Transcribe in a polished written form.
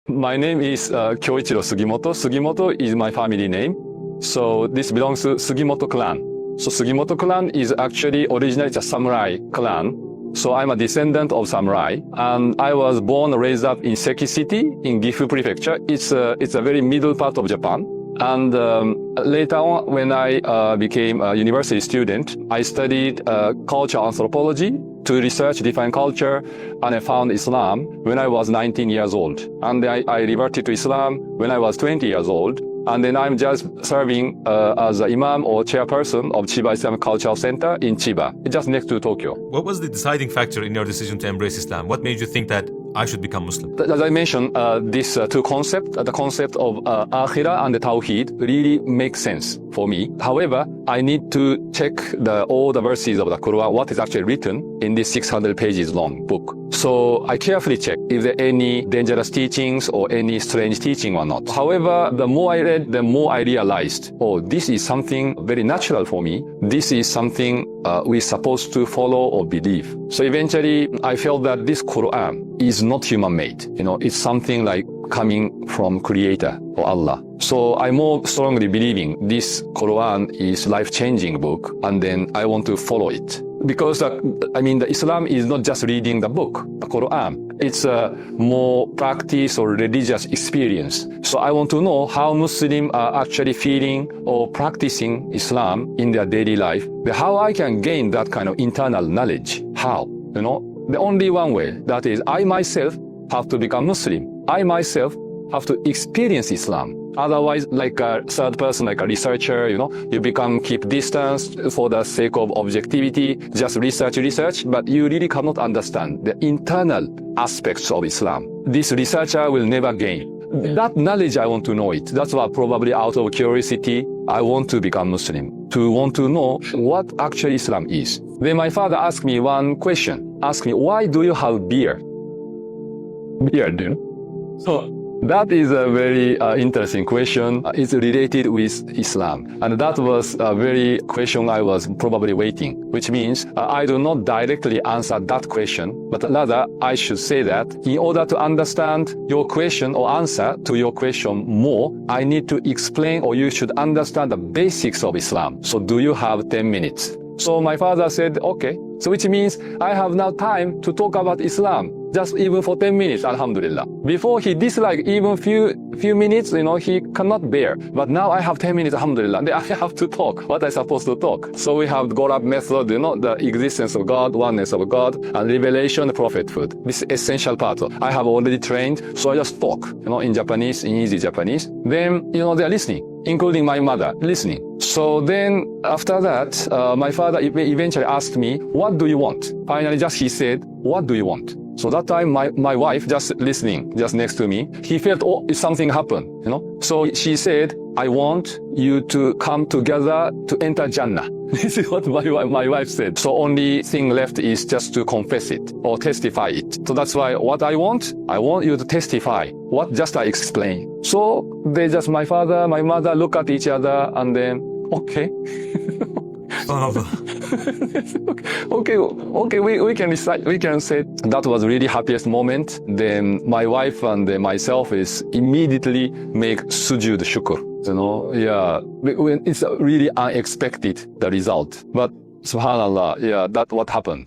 My name is Kyoichiro Sugimoto. Sugimoto is my family name. So this belongs to Sugimoto clan. So Sugimoto clan is actually originally a samurai clan. So I'm a descendant of samurai, and I was born and raised up in Seki City in Gifu Prefecture. It's a very middle part of Japan. And later on, when I became a university student, I studied culture anthropology to research different culture, and I found Islam when I was 19 years old. And I reverted to Islam when I was 20 years old. And then I'm just serving as an imam or chairperson of Chiba Islamic Cultural Center in Chiba, just next to Tokyo. What was the deciding factor in your decision to embrace Islam? What made you think that I should become Muslim? As I mentioned, these two concepts, the concept of Akhirah and the Tawheed really makes sense for me. However, I need to check all the verses of the Quran, what is actually written in this 600 pages long book. So I carefully check if there are any dangerous teachings or any strange teaching or not. However, the more I read, the more I realized, oh, this is something very natural for me. This is something we're supposed to follow or believe. So eventually, I felt that this Quran is not human-made. It's something like coming from Creator or Allah. So I'm more strongly believing this Quran is life-changing book, and then I want to follow it. Because, the Islam is not just reading the book, the Quran. It's a more practice or religious experience. So I want to know how Muslims are actually feeling or practicing Islam in their daily life. How I can gain that kind of internal knowledge. How? The only one way, that is, I myself have to become Muslim. I myself have to experience Islam. Otherwise, like a third person, like a researcher, you keep distance for the sake of objectivity, just research, but you really cannot understand the internal aspects of Islam. This researcher will never gain. That knowledge, I want to know it. That's why probably out of curiosity, I want to become Muslim, to want to know what actually Islam is. Then my father asked me one question, asked me, why do you have beard? Beard, So, that is a very interesting question. It's related with Islam. And that was a very question I was probably waiting, which means I do not directly answer that question, but rather I should say that in order to understand your question or answer to your question more, I need to explain, or you should understand the basics of Islam. So do you have 10 minutes? So my father said, okay. So which means I have now time to talk about Islam, just even for 10 minutes, alhamdulillah. Before he disliked even few minutes, he cannot bear. But now I have 10 minutes, alhamdulillah. Then I have to talk what I'm supposed to talk. So we have God method, the existence of God, oneness of God, and revelation, prophethood. This is essential part. I have already trained, so I just talk, in Japanese, in easy Japanese. Then, they are listening, including my mother, listening. So then, after that, my father eventually asked me, what do you want? Finally, he said, what do you want? So that time, my wife just listening, just next to me, he felt, something happened, So she said, I want you to come together to enter Jannah. This is what my wife said. So only thing left is just to confess it or testify it. So that's why what I want you to testify what just I explained. So my father, my mother look at each other and then, okay. Okay, we can recite, we can say that was really happiest moment. Then my wife and myself is immediately make sujud shukr. It's really unexpected, the result. But subhanallah, that's what happened.